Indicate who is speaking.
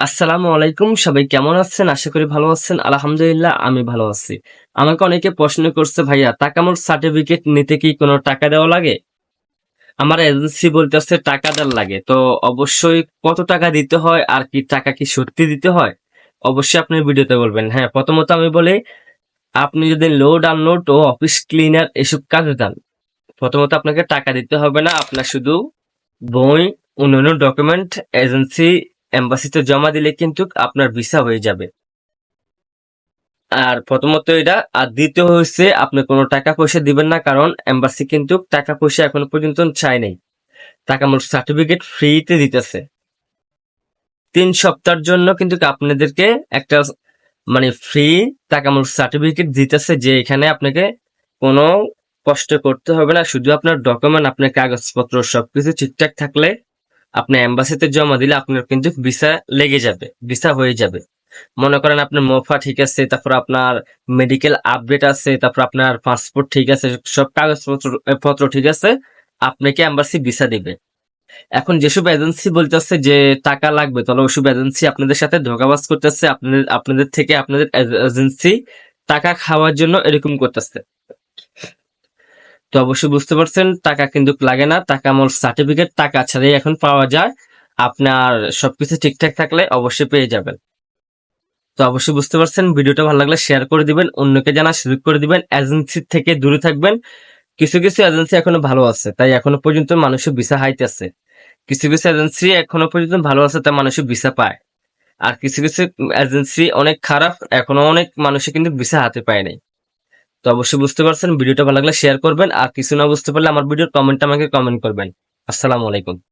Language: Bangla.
Speaker 1: আসসালামু আলাইকুম, সবাই কেমন আছেন? আশা করি ভালো আছেন। আলহামদুলিল্লাহ আমি ভালো আছি। আমাকে অনেকে প্রশ্ন করছে, ভাইয়া তাকামুল সার্টিফিকেট নিতে কি কোনো টাকা দেওয়া লাগে? আমার এজেন্সি বলতেছে টাকা দেওয়া লাগে। তো অবশ্যই কত টাকা দিতে হয় আর কি টাকা কি সত্যি দিতে হয়? অবশ্যই আপনি ভিডিওতে বলবেন। হ্যাঁ, প্রথমত আমি বলি, আপনি যদি লোড আনলোড ও অফিস ক্লিনার এসব কাজে যান, প্রথমত আপনাকে টাকা দিতে হবে না। আপনার শুধু বই, অন্যান্য ডকুমেন্ট এজেন্সি এম্বাসিতে জমা দিলে কিন্তু আপনার ভিসা হয়ে যাবে। আর প্রথমত এটা, আর দ্বিতীয় হচ্ছে আপনি কোনো টাকা পয়সা দিবেন না, কারণ এম্বাসি কিন্তু টাকা পয়সা এখনো পর্যন্ত চায় নাই। টাকা মোট সার্টিফিকেট ফ্রিতে দিতেছে 3 সপ্তাহের জন্য, কিন্তু আপনাদেরকে একটা মানে ফ্রি টাকা মোট সার্টিফিকেট দিতেছে, যে এখানে আপনাকে কোনো কষ্ট করতে হবে না। শুধু আপনার ডকুমেন্ট, আপনার কাগজপত্র সবকিছু ঠিকঠাক থাকলে আপনি এম্বাসিতে জমা দিলে আপনার কিন্তু ভিসা লেগে যাবে, ভিসা হয়ে যাবে। মনে করেন আপনার মোফা ঠিক আছে, তারপর আপনার মেডিকেল আপডেট আছে, তারপর আপনার পাসপোর্ট ঠিক আছে, সব কাগজপত্র পত্র ঠিক আছে, আপনাকে এম্বাসি ভিসা দিবে। এখন যেসব এজেন্সি বলতেছে যে টাকা লাগবে, তাহলে ওইসব এজেন্সি আপনাদের সাথে ধোঁকাবাজ করতেছে। আপনাদের আপনাদের থেকে আপনাদের এজেন্সি টাকা খাওয়ার জন্য এরকম করতেছে। তো অবশ্যই বুঝতে পারছেন, টাকা কিন্তু লাগে না। টাকা মোট সার্টিফিকেট টাকা ছাড়াই এখন পাওয়া যায়। আপনার সবকিছু ঠিকঠাক থাকলে অবশ্যই পেয়ে যাবেন। তো অবশ্যই বুঝতে পারছেন, ভিডিওটা ভালো লাগলে শেয়ার করে দিবেন, অন্যকে জানার সুযোগ করে দিবেন। এজেন্সি থেকে দূরে থাকবেন। কিছু কিছু এজেন্সি এখনো ভালো আছে, তাই এখনো পর্যন্ত মানুষের ভিসা হাইতেছে। কিছু কিছু এজেন্সি এখনো পর্যন্ত ভালো আছে, তাই মানুষের ভিসা পায়। আর কিছু কিছু এজেন্সি অনেক খারাপ, এখনো অনেক মানুষে কিন্তু ভিসা হাতে পায় নাই। তো অবশ্যই বুঝতে পারছেন, ভিডিওটা ভালো লাগলে শেয়ার করবেন। আর কিছু না বুঝতে পারলে আমার ভিডিওর কমেন্ট আমাকে কমেন্ট করবেন। আসসালামু আলাইকুম।